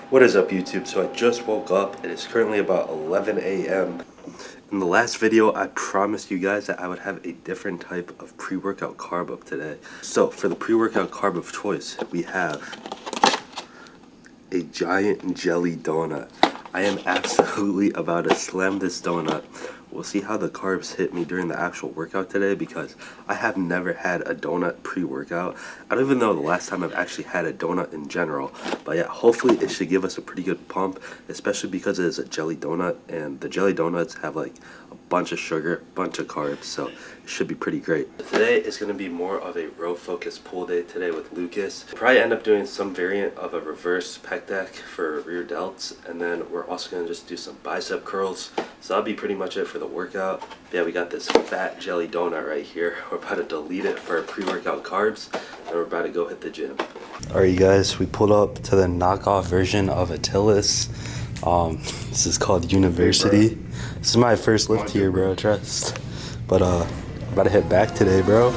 What is up, YouTube? So I just woke up. It is currently about 11 a.m. In the last video, I promised you guys that I would have a different type of pre-workout carb up today. So for the pre-workout carb of choice, we have a giant jelly donut. I am absolutely about to slam this donut. We'll see how the carbs hit me during the actual workout today, because I have never had a donut pre-workout. I don't even know the last time I've actually had a donut in general. But yeah, hopefully it should give us a pretty good pump, especially because it is a jelly donut, and the jelly donuts have like a bunch of sugar, bunch of carbs, so it should be pretty great. Today is going to be more of a row focused pull day today with Lucas. We'll probably end up doing some variant of a reverse pec deck for rear delts, and then we're also going to just do some bicep curls. So that'll be pretty much it for the workout. Yeah, we got this fat jelly donut right here. We're about to delete it for our pre-workout carbs, and we're about to go hit the gym. Alright, you guys, we pulled up to the knockoff version of Atilis. This is called University. This is my first lift here, bro, trust. But I'm about to head back today, bro.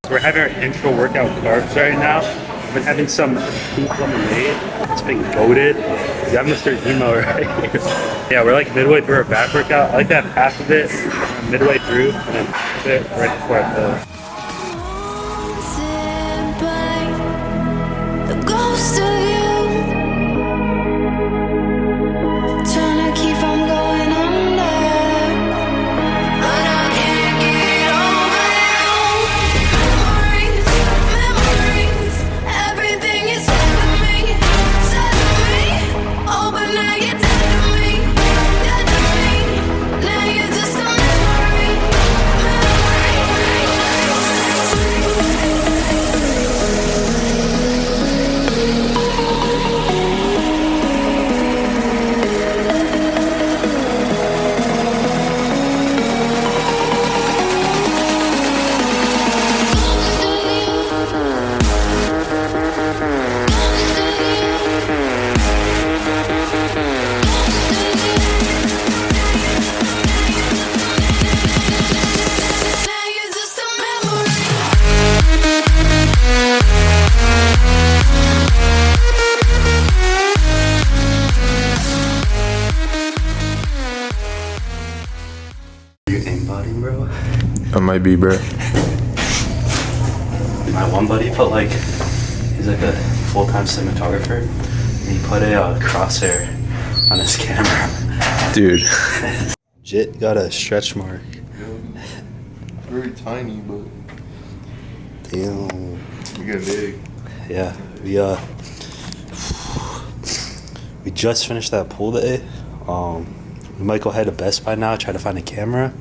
We're having our intro workout carbs right now. I've been having some pink lemonade. It's been goated. You have Mr. Emo right here. Yeah, we're like midway through our back workout. I like to have half of it midway through and then half of it right before I fill. Bro, I might be, bro. my one buddy put like, he's like a full-time cinematographer, and he put a crosshair on his camera. Dude. Jit got a stretch mark. Yeah. Very tiny, but damn. We get big. Yeah, we just finished that pool day. We might go ahead to Best Buy now, try to find a camera,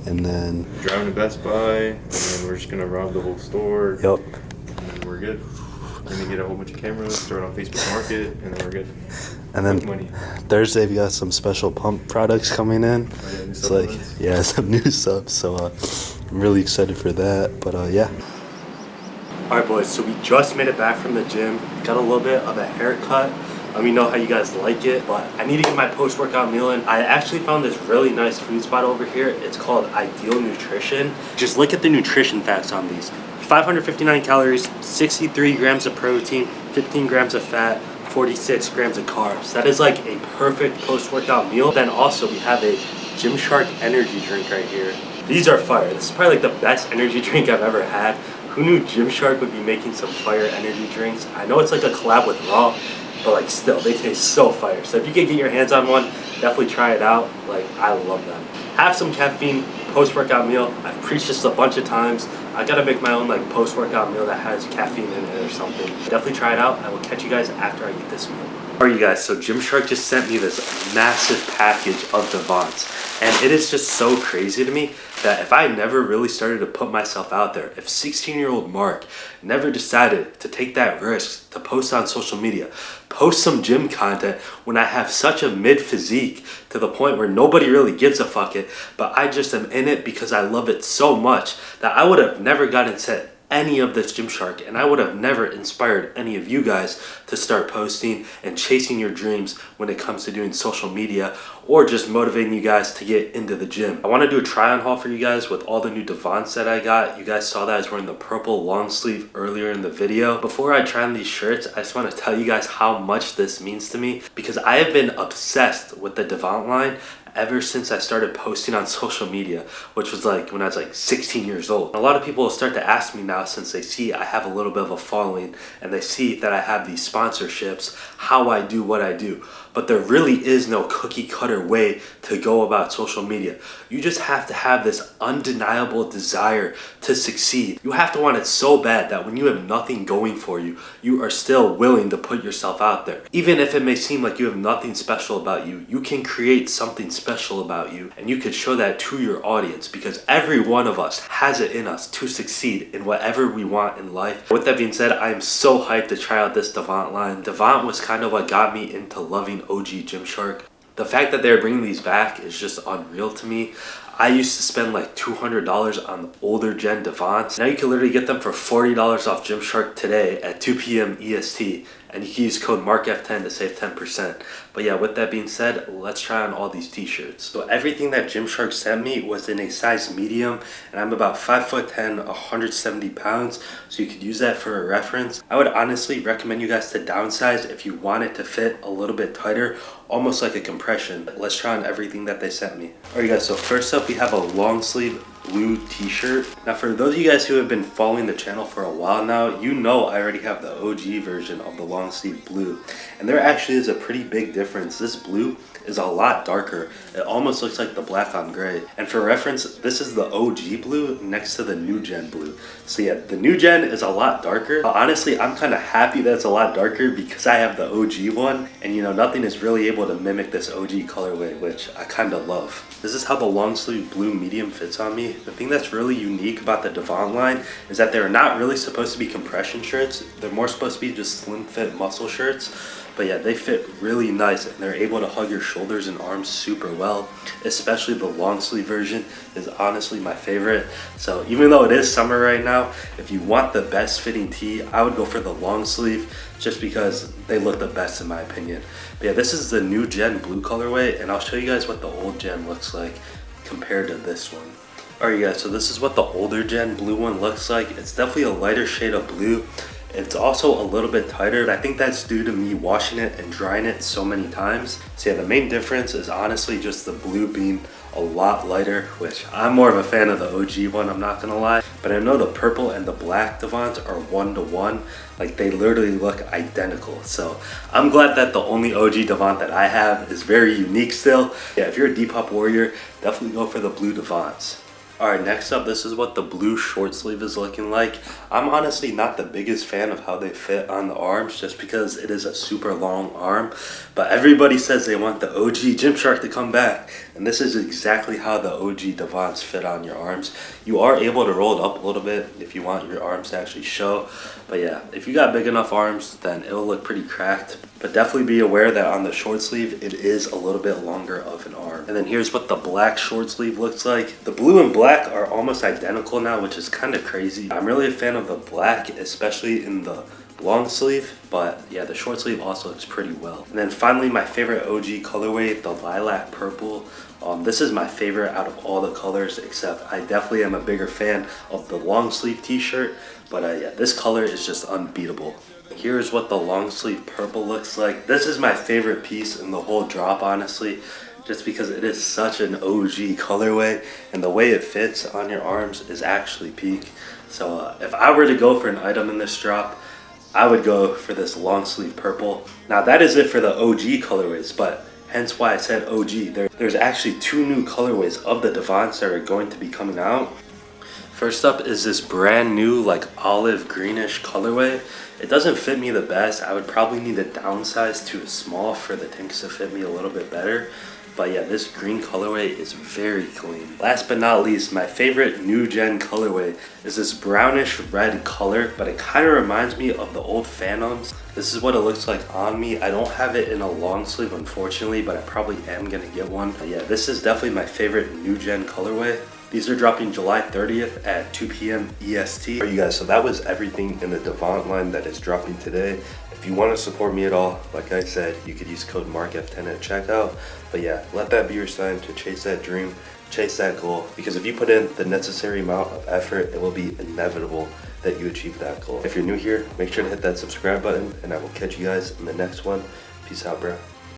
and then driving to Best Buy, and then we're just gonna rob the whole store. Yep. And then we're good. We're gonna get a whole bunch of cameras, throw it on Facebook Market, and then we're good. And then money. Thursday we got some special pump products coming in. Oh, yeah, it's like, yeah, some new stuff. So I'm really excited for that. But yeah. All right, boys. So we just made it back from the gym. Got a little bit of a haircut. Let me know how you guys like it. But I need to get my post-workout meal in. I actually found this really nice food spot over here. It's called Ideal Nutrition. Just look at the nutrition facts on these. 559 calories, 63 grams of protein, 15 grams of fat, 46 grams of carbs. That is like a perfect post-workout meal. Then also we have a Gymshark energy drink right here. These are fire. This is probably like the best energy drink I've ever had. Who knew Gymshark would be making some fire energy drinks? I know it's like a collab with Raw, but like still, they taste so fire. So if you can get your hands on one, definitely try it out. Like, I love them. Have some caffeine, post-workout meal. I've preached this a bunch of times. I gotta make my own like post-workout meal that has caffeine in it or something. Definitely try it out. I will catch you guys after I eat this meal. Alright you guys, so Gymshark just sent me this massive package of Devants. And it is just so crazy to me that if I never really started to put myself out there, if 16-year-old Mark never decided to take that risk to post on social media, post some gym content when I have such a mid physique to the point where nobody really gives a fuck it, but I just am in it because I love it so much that I would have never gotten set any of this Gymshark, and I would have never inspired any of you guys to start posting and chasing your dreams when it comes to doing social media or just motivating you guys to get into the gym. I want to do a try on haul for you guys with all the new Devants that I got. You guys saw that I was wearing the purple long sleeve earlier in the video. Before I try on these shirts, I just want to tell you guys how much this means to me because I have been obsessed with the Devant line ever since I started posting on social media, which was like when I was like 16 years old. A lot of people will start to ask me now since they see I have a little bit of a following and they see that I have these sponsorships, how I do what I do. But there really is no cookie cutter way to go about social media. You just have to have this undeniable desire to succeed. You have to want it so bad that when you have nothing going for you, you are still willing to put yourself out there. Even if it may seem like you have nothing special about you, you can create something special about you and you can show that to your audience because every one of us has it in us to succeed in whatever we want in life. With that being said, I am so hyped to try out this Devant line. Devant was kind of what got me into loving OG Gymshark. The fact that they're bringing these back is just unreal to me. I used to spend like $200 on the older gen Devants. Now you can literally get them for $40 off Gymshark today at 2 p.m. EST. And you can use code MARKF10 to save 10%. But yeah, with that being said, let's try on all these t-shirts. So everything that Gymshark sent me was in a size medium, and I'm about 5'10", 170 pounds, so you could use that for a reference. I would honestly recommend you guys to downsize if you want it to fit a little bit tighter, almost like a compression. Let's try on everything that they sent me. Alright guys, so first up we have a long sleeve blue t-shirt. Now for those of you guys who have been following the channel for a while now, you know I already have the OG version of the long sleeve blue, and there actually is a pretty big difference. This blue is a lot darker. It almost looks like the black on gray. And for reference, this is the OG blue next to the new gen blue. So yeah, the new gen is a lot darker. But honestly, I'm kind of happy that it's a lot darker because I have the OG one, and you know, nothing is really able to mimic this OG colorway, which I kind of love. This is how the long sleeve blue medium fits on me. The thing that's really unique about the Devant line is that they're not really supposed to be compression shirts. They're more supposed to be just slim fit muscle shirts. But yeah, they fit really nice and they're able to hug your shoulders and arms super well. Especially the long sleeve version is honestly my favorite. So even though it is summer right now, if you want the best fitting tee, I would go for the long sleeve just because they look the best in my opinion. But yeah, this is the new gen blue colorway, and I'll show you guys what the old gen looks like compared to this one. Alright guys, so this is what the older gen blue one looks like. It's definitely a lighter shade of blue. It's also a little bit tighter. I think that's due to me washing it and drying it so many times. So yeah, the main difference is honestly just the blue being a lot lighter, which I'm more of a fan of the OG one, I'm not gonna lie. But I know the purple and the black Devants are 1-to-1. Like they literally look identical. So I'm glad that the only OG Devant that I have is very unique still. Yeah, if you're a Depop warrior, definitely go for the blue Devants. Alright, next up, this is what the blue short sleeve is looking like. I'm honestly not the biggest fan of how they fit on the arms just because it is a super long arm. But everybody says they want the OG Gymshark to come back. And this is exactly how the OG Devants fit on your arms. You are able to roll it up a little bit if you want your arms to actually show. But yeah, if you got big enough arms, then it'll look pretty cracked. But definitely be aware that on the short sleeve, it is a little bit longer of an arm. And then here's what the black short sleeve looks like. The blue and black are almost identical now, which is kind of crazy. I'm really a fan of the black, especially in the long sleeve, but yeah, the short sleeve also looks pretty well. And then finally, my favorite OG colorway, the lilac purple. This is my favorite out of all the colors, except I definitely am a bigger fan of the long sleeve t-shirt, but yeah, this color is just unbeatable. Here's what the long sleeve purple looks like. This is my favorite piece in the whole drop, honestly, just because it is such an OG colorway, and the way it fits on your arms is actually peak. So if I were to go for an item in this drop, I would go for this long sleeve purple. Now that is it for the OG colorways, but hence why I said OG. There's actually 2 new colorways of the Devants that are going to be coming out. First up is this brand new like olive greenish colorway. It doesn't fit me the best. I would probably need to downsize to a small for the tanks to fit me a little bit better. But yeah, this green colorway is very clean. Last but not least, my favorite new gen colorway is this brownish red color, but it kind of reminds me of the old Phantoms. This is what it looks like on me. I don't have it in a long sleeve, unfortunately, but I probably am gonna get one. But yeah, this is definitely my favorite new gen colorway. These are dropping July 30th at 2 p.m. EST. Alright, you guys, so that was everything in the Devant line that is dropping today. If you want to support me at all, like I said, you could use code MARKF10 at checkout. But yeah, let that be your sign to chase that dream, chase that goal. Because if you put in the necessary amount of effort, it will be inevitable that you achieve that goal. If you're new here, make sure to hit that subscribe button, and I will catch you guys in the next one. Peace out, bro.